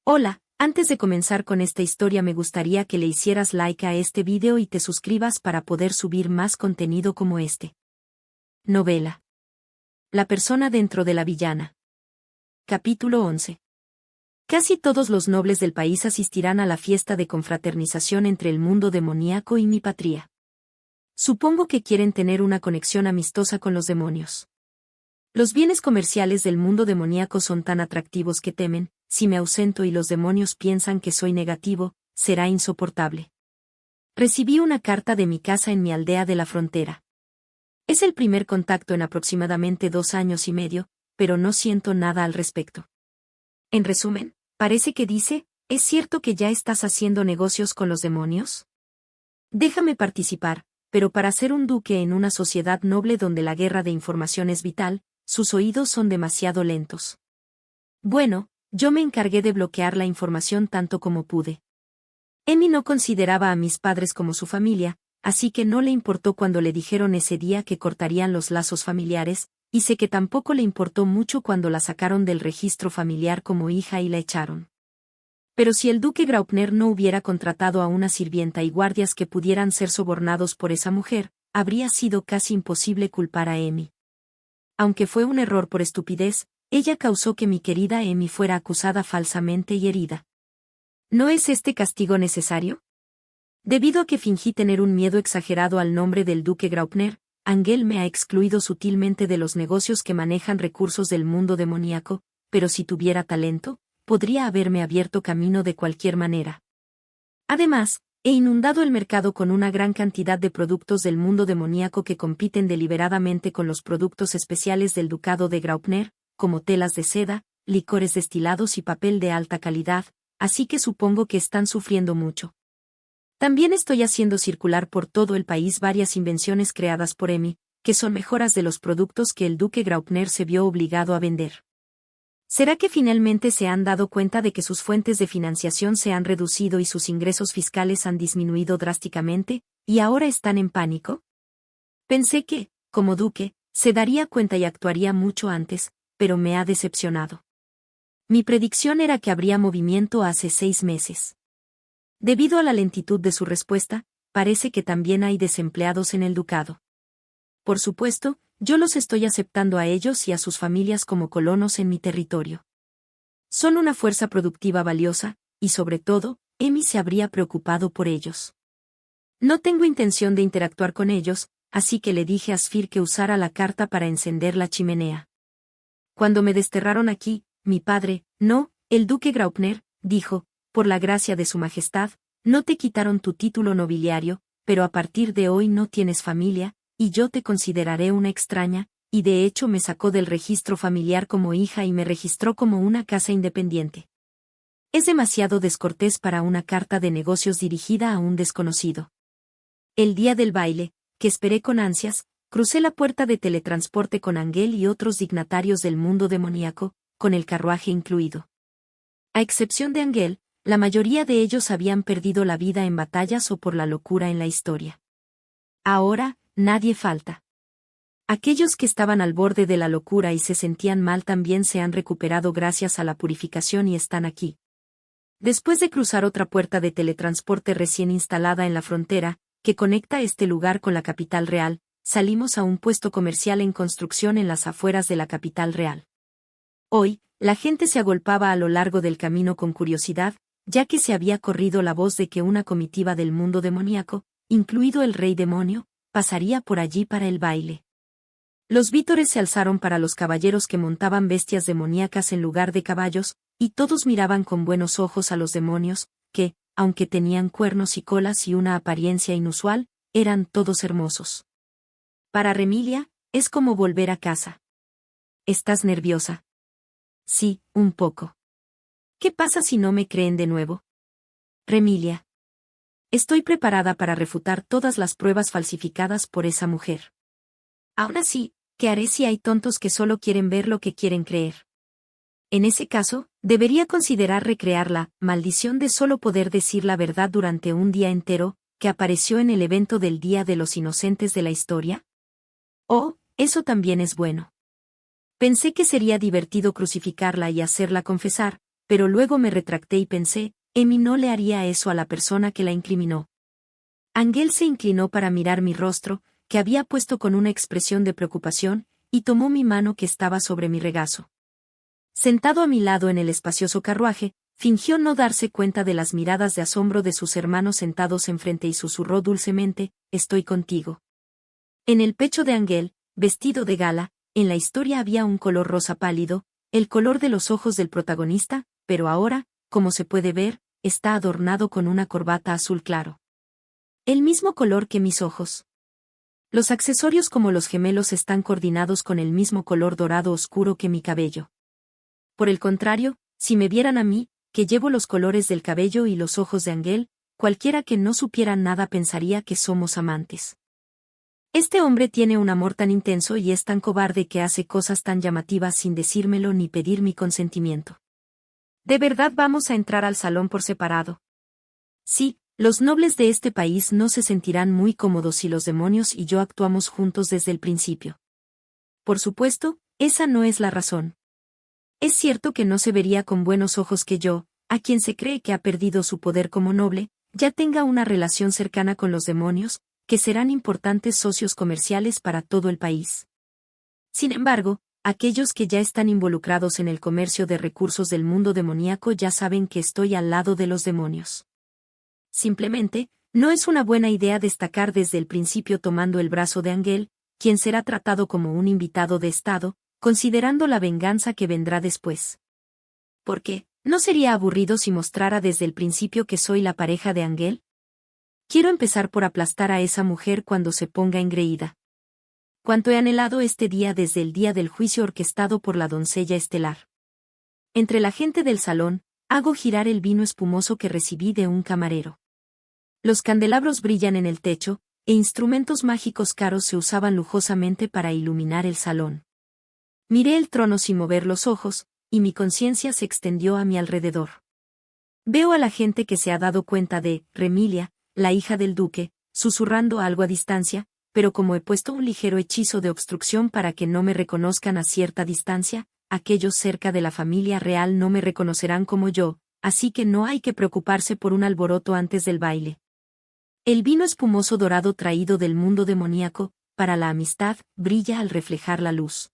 Hola, antes de comenzar con esta historia me gustaría que le hicieras like a este video y te suscribas para poder subir más contenido como este. Novela. La persona dentro de la villana. Capítulo 11. Casi todos los nobles del país asistirán a la fiesta de confraternización entre el mundo demoníaco y mi patria. Supongo que quieren tener una conexión amistosa con los demonios. Los bienes comerciales del mundo demoníaco son tan atractivos que temen, si me ausento y los demonios piensan que soy negativo, será insoportable. Recibí una carta de mi casa en mi aldea de la frontera. Es el primer contacto en aproximadamente 2 años y medio, pero no siento nada al respecto. En resumen, parece que dice, ¿es cierto que ya estás haciendo negocios con los demonios? Déjame participar, pero para ser un duque en una sociedad noble donde la guerra de información es vital, sus oídos son demasiado lentos. Bueno, yo me encargué de bloquear la información tanto como pude. Emi no consideraba a mis padres como su familia, así que no le importó cuando le dijeron ese día que cortarían los lazos familiares, y sé que tampoco le importó mucho cuando la sacaron del registro familiar como hija y la echaron. Pero si el duque Graupner no hubiera contratado a una sirvienta y guardias que pudieran ser sobornados por esa mujer, habría sido casi imposible culpar a Emi. Aunque fue un error por estupidez, ella causó que mi querida Emi fuera acusada falsamente y herida. ¿No es este castigo necesario? Debido a que fingí tener un miedo exagerado al nombre del duque Graupner, Angel me ha excluido sutilmente de los negocios que manejan recursos del mundo demoníaco, pero si tuviera talento, podría haberme abierto camino de cualquier manera. Además, he inundado el mercado con una gran cantidad de productos del mundo demoníaco que compiten deliberadamente con los productos especiales del ducado de Graupner, como telas de seda, licores destilados y papel de alta calidad, así que supongo que están sufriendo mucho. También estoy haciendo circular por todo el país varias invenciones creadas por Emi, que son mejoras de los productos que el duque Graupner se vio obligado a vender. ¿Será que finalmente se han dado cuenta de que sus fuentes de financiación se han reducido y sus ingresos fiscales han disminuido drásticamente, y ahora están en pánico? Pensé que, como duque, se daría cuenta y actuaría mucho antes, pero me ha decepcionado. Mi predicción era que habría movimiento hace 6 meses. Debido a la lentitud de su respuesta, parece que también hay desempleados en el ducado. Por supuesto, yo los estoy aceptando a ellos y a sus familias como colonos en mi territorio. Son una fuerza productiva valiosa, y sobre todo, Emi se habría preocupado por ellos. No tengo intención de interactuar con ellos, así que le dije a Sfir que usara la carta para encender la chimenea. Cuando me desterraron aquí, mi padre, no, el duque Graupner, dijo, por la gracia de su majestad, no te quitaron tu título nobiliario, pero a partir de hoy no tienes familia, y yo te consideraré una extraña, y de hecho me sacó del registro familiar como hija y me registró como una casa independiente. Es demasiado descortés para una carta de negocios dirigida a un desconocido. El día del baile, que esperé con ansias, crucé la puerta de teletransporte con Angel y otros dignatarios del mundo demoníaco, con el carruaje incluido. A excepción de Angel, la mayoría de ellos habían perdido la vida en batallas o por la locura en la historia. Ahora, nadie falta. Aquellos que estaban al borde de la locura y se sentían mal también se han recuperado gracias a la purificación y están aquí. Después de cruzar otra puerta de teletransporte recién instalada en la frontera, que conecta este lugar con la capital real, salimos a un puesto comercial en construcción en las afueras de la capital real. Hoy, la gente se agolpaba a lo largo del camino con curiosidad, ya que se había corrido la voz de que una comitiva del mundo demoníaco, incluido el rey demonio, pasaría por allí para el baile. Los vítores se alzaron para los caballeros que montaban bestias demoníacas en lugar de caballos, y todos miraban con buenos ojos a los demonios, que, aunque tenían cuernos y colas y una apariencia inusual, eran todos hermosos. Para Remilia, es como volver a casa. ¿Estás nerviosa? Sí, un poco. ¿Qué pasa si no me creen de nuevo? Remilia. Estoy preparada para refutar todas las pruebas falsificadas por esa mujer. Aún así, ¿qué haré si hay tontos que solo quieren ver lo que quieren creer? En ese caso, debería considerar recrear la maldición de solo poder decir la verdad durante un día entero, que apareció en el evento del Día de los Inocentes de la historia. Oh, eso también es bueno. Pensé que sería divertido crucificarla y hacerla confesar, pero luego me retracté y pensé, Emi no le haría eso a la persona que la incriminó. Ángel se inclinó para mirar mi rostro, que había puesto con una expresión de preocupación, y tomó mi mano que estaba sobre mi regazo. Sentado a mi lado en el espacioso carruaje, fingió no darse cuenta de las miradas de asombro de sus hermanos sentados enfrente y susurró dulcemente, «Estoy contigo». En el pecho de Ángel, vestido de gala, en la historia había un color rosa pálido, el color de los ojos del protagonista, pero ahora, como se puede ver, está adornado con una corbata azul claro. El mismo color que mis ojos. Los accesorios como los gemelos están coordinados con el mismo color dorado oscuro que mi cabello. Por el contrario, si me vieran a mí, que llevo los colores del cabello y los ojos de Ángel, cualquiera que no supiera nada pensaría que somos amantes. Este hombre tiene un amor tan intenso y es tan cobarde que hace cosas tan llamativas sin decírmelo ni pedir mi consentimiento. ¿De verdad vamos a entrar al salón por separado? Sí, los nobles de este país no se sentirán muy cómodos si los demonios y yo actuamos juntos desde el principio. Por supuesto, esa no es la razón. Es cierto que no se vería con buenos ojos que yo, a quien se cree que ha perdido su poder como noble, ya tenga una relación cercana con los demonios, que serán importantes socios comerciales para todo el país. Sin embargo, aquellos que ya están involucrados en el comercio de recursos del mundo demoníaco ya saben que estoy al lado de los demonios. Simplemente, no es una buena idea destacar desde el principio tomando el brazo de Ángel, quien será tratado como un invitado de Estado, considerando la venganza que vendrá después. ¿Por qué? ¿No sería aburrido si mostrara desde el principio que soy la pareja de Ángel? Quiero empezar por aplastar a esa mujer cuando se ponga engreída. Cuánto he anhelado este día desde el día del juicio orquestado por la doncella estelar. Entre la gente del salón, hago girar el vino espumoso que recibí de un camarero. Los candelabros brillan en el techo, e instrumentos mágicos caros se usaban lujosamente para iluminar el salón. Miré el trono sin mover los ojos, y mi conciencia se extendió a mi alrededor. Veo a la gente que se ha dado cuenta de Remilia, la hija del duque, susurrando algo a distancia, pero como he puesto un ligero hechizo de obstrucción para que no me reconozcan a cierta distancia, aquellos cerca de la familia real no me reconocerán como yo, así que no hay que preocuparse por un alboroto antes del baile. El vino espumoso dorado traído del mundo demoníaco, para la amistad, brilla al reflejar la luz.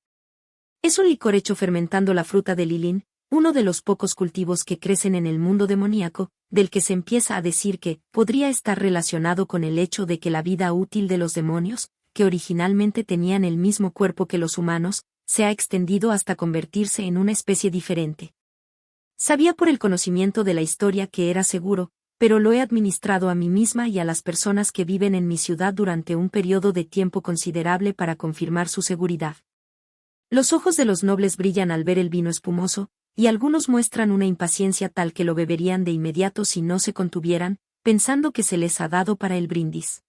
Es un licor hecho fermentando la fruta de lilín, uno de los pocos cultivos que crecen en el mundo demoníaco, del que se empieza a decir que podría estar relacionado con el hecho de que la vida útil de los demonios, que originalmente tenían el mismo cuerpo que los humanos, se ha extendido hasta convertirse en una especie diferente. Sabía por el conocimiento de la historia que era seguro, pero lo he administrado a mí misma y a las personas que viven en mi ciudad durante un periodo de tiempo considerable para confirmar su seguridad. Los ojos de los nobles brillan al ver el vino espumoso, y algunos muestran una impaciencia tal que lo beberían de inmediato si no se contuvieran, pensando que se les ha dado para el brindis.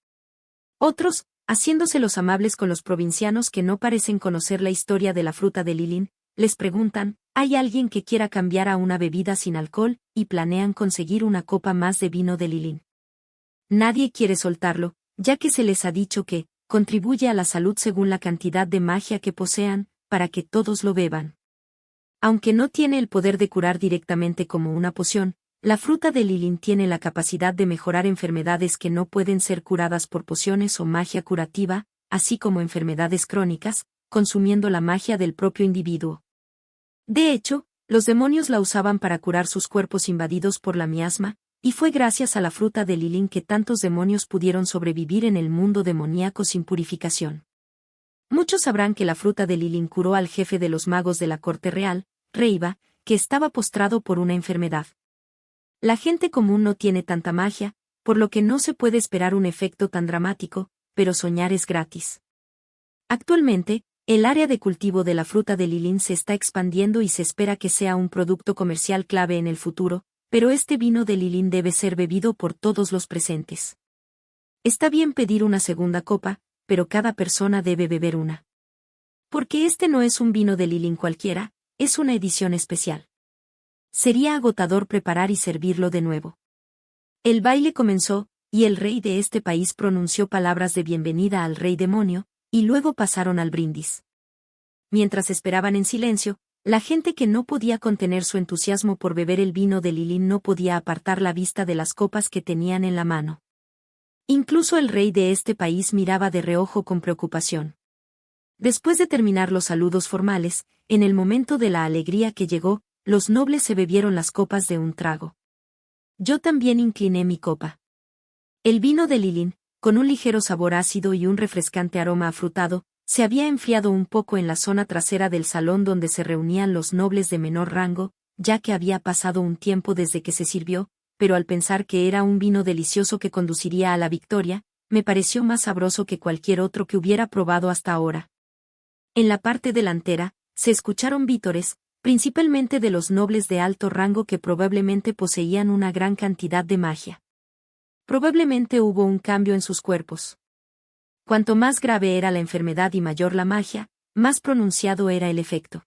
Otros, haciéndose los amables con los provincianos que no parecen conocer la historia de la fruta de lilín, les preguntan, ¿hay alguien que quiera cambiar a una bebida sin alcohol? Y planean conseguir una copa más de vino de lilín. Nadie quiere soltarlo, ya que se les ha dicho que contribuye a la salud según la cantidad de magia que posean, para que todos lo beban. Aunque no tiene el poder de curar directamente como una poción, la fruta de lilín tiene la capacidad de mejorar enfermedades que no pueden ser curadas por pociones o magia curativa, así como enfermedades crónicas, consumiendo la magia del propio individuo. De hecho, los demonios la usaban para curar sus cuerpos invadidos por la miasma, y fue gracias a la fruta de lilín que tantos demonios pudieron sobrevivir en el mundo demoníaco sin purificación. Muchos sabrán que la fruta de lilín curó al jefe de los magos de la corte real, Reiva, que estaba postrado por una enfermedad. La gente común no tiene tanta magia, por lo que no se puede esperar un efecto tan dramático, pero soñar es gratis. Actualmente, el área de cultivo de la fruta de lilín se está expandiendo y se espera que sea un producto comercial clave en el futuro, pero este vino de lilín debe ser bebido por todos los presentes. Está bien pedir una segunda copa, pero cada persona debe beber una. Porque este no es un vino de lilín cualquiera, es una edición especial. Sería agotador preparar y servirlo de nuevo. El baile comenzó, y el rey de este país pronunció palabras de bienvenida al rey demonio, y luego pasaron al brindis. Mientras esperaban en silencio, La gente que no podía contener su entusiasmo por beber el vino de Lilín no podía apartar la vista de las copas que tenían en la mano. Incluso el rey de este país miraba de reojo con preocupación. Después de terminar los saludos formales, en el momento de la alegría que llegó, los nobles se bebieron las copas de un trago. Yo también incliné mi copa. El vino de Lilín, con un ligero sabor ácido y un refrescante aroma afrutado, se había enfriado un poco en la zona trasera del salón donde se reunían los nobles de menor rango, ya que había pasado un tiempo desde que se sirvió, pero al pensar que era un vino delicioso que conduciría a la victoria, me pareció más sabroso que cualquier otro que hubiera probado hasta ahora. En la parte delantera, se escucharon vítores, principalmente de los nobles de alto rango que probablemente poseían una gran cantidad de magia. Probablemente hubo un cambio en sus cuerpos. Cuanto más grave era la enfermedad y mayor la magia, más pronunciado era el efecto.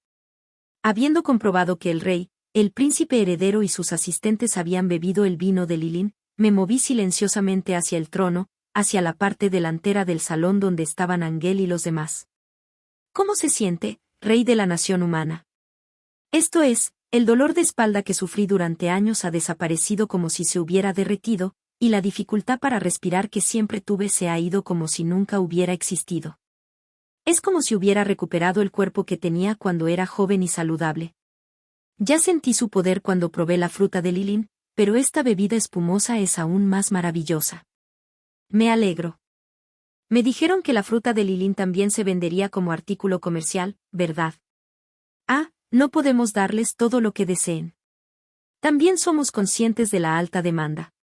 Habiendo comprobado que el rey, el príncipe heredero y sus asistentes habían bebido el vino de Lilín, me moví silenciosamente hacia el trono, hacia la parte delantera del salón donde estaban Angel y los demás. ¿Cómo se siente, rey de la nación humana? Esto es, el dolor de espalda que sufrí durante años ha desaparecido como si se hubiera derretido, y la dificultad para respirar que siempre tuve se ha ido como si nunca hubiera existido. Es como si hubiera recuperado el cuerpo que tenía cuando era joven y saludable. Ya sentí su poder cuando probé la fruta de Lilín, pero esta bebida espumosa es aún más maravillosa. Me alegro. Me dijeron que la fruta de Lilín también se vendería como artículo comercial, ¿verdad? Ah, no podemos darles todo lo que deseen. También somos conscientes de la alta demanda.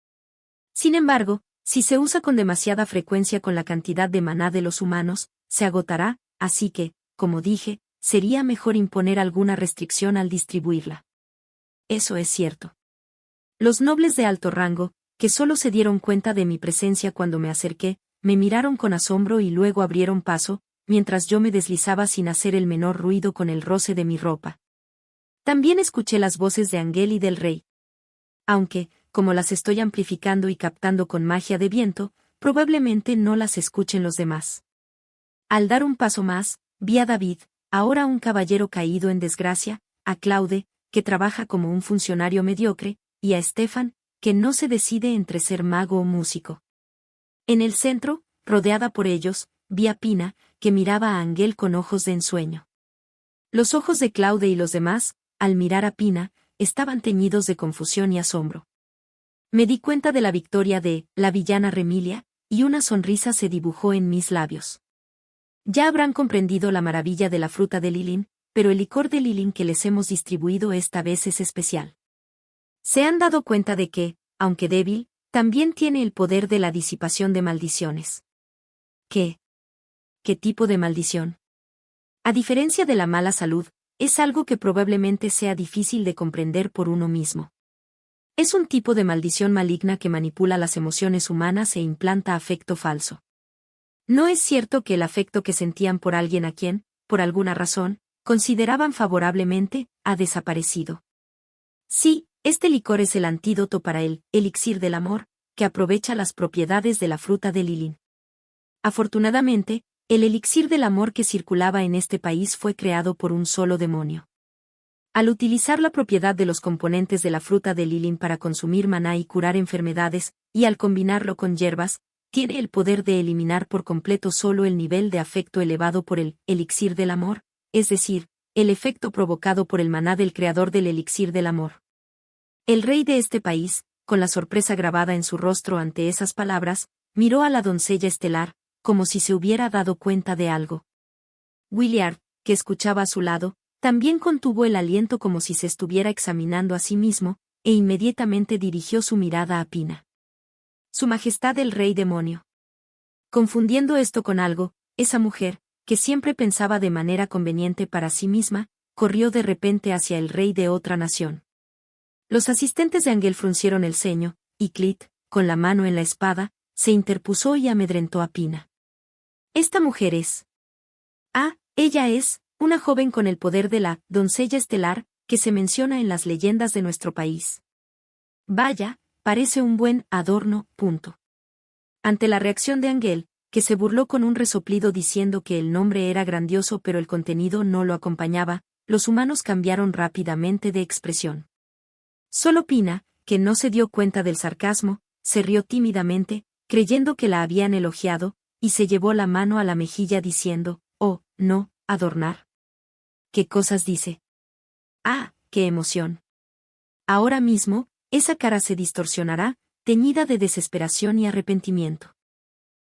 Sin embargo, si se usa con demasiada frecuencia con la cantidad de maná de los humanos, se agotará, así que, como dije, sería mejor imponer alguna restricción al distribuirla. Eso es cierto. Los nobles de alto rango, que solo se dieron cuenta de mi presencia cuando me acerqué, me miraron con asombro y luego abrieron paso, mientras yo me deslizaba sin hacer el menor ruido con el roce de mi ropa. También escuché las voces de Angel y del rey. Aunque, como las estoy amplificando y captando con magia de viento, probablemente no las escuchen los demás. Al dar un paso más, vi a David, ahora un caballero caído en desgracia, a Claude, que trabaja como un funcionario mediocre, y a Stefan, que no se decide entre ser mago o músico. En el centro, rodeada por ellos, vi a Pina, que miraba a Angel con ojos de ensueño. Los ojos de Claude y los demás, al mirar a Pina, estaban teñidos de confusión y asombro. Me di cuenta de la victoria de la villana Remilia, y una sonrisa se dibujó en mis labios. Ya habrán comprendido la maravilla de la fruta de Lilín, pero el licor de Lilín que les hemos distribuido esta vez es especial. Se han dado cuenta de que, aunque débil, también tiene el poder de la disipación de maldiciones. ¿Qué? ¿Qué tipo de maldición? A diferencia de la mala salud, es algo que probablemente sea difícil de comprender por uno mismo. Es un tipo de maldición maligna que manipula las emociones humanas e implanta afecto falso. No es cierto que el afecto que sentían por alguien a quien, por alguna razón, consideraban favorablemente, ha desaparecido. Sí, este licor es el antídoto para el elixir del amor, que aprovecha las propiedades de la fruta de Lilín. Afortunadamente, el elixir del amor que circulaba en este país fue creado por un solo demonio. Al utilizar la propiedad de los componentes de la fruta de Lilín para consumir maná y curar enfermedades, y al combinarlo con hierbas, tiene el poder de eliminar por completo solo el nivel de afecto elevado por el elixir del amor, es decir, el efecto provocado por el maná del creador del elixir del amor. El rey de este país, con la sorpresa grabada en su rostro ante esas palabras, miró a la doncella estelar, como si se hubiera dado cuenta de algo. Williard, que escuchaba a su lado, también contuvo el aliento como si se estuviera examinando a sí mismo, e inmediatamente dirigió su mirada a Pina. Su Majestad el Rey Demonio. Confundiendo esto con algo, esa mujer, que siempre pensaba de manera conveniente para sí misma, corrió de repente hacia el rey de otra nación. Los asistentes de Angel fruncieron el ceño, y Clit, con la mano en la espada, se interpuso y amedrentó a Pina. Esta mujer es. Ah, ella es, una joven con el poder de la doncella estelar, que se menciona en las leyendas de nuestro país. Vaya, parece un buen adorno, punto. Ante la reacción de Angel, que se burló con un resoplido diciendo que el nombre era grandioso pero el contenido no lo acompañaba, los humanos cambiaron rápidamente de expresión. Solo Pina, que no se dio cuenta del sarcasmo, se rió tímidamente, creyendo que la habían elogiado, y se llevó la mano a la mejilla diciendo, «Oh, no, adornar». ¿Qué cosas dice? ¡Ah, qué emoción! Ahora mismo, esa cara se distorsionará, teñida de desesperación y arrepentimiento.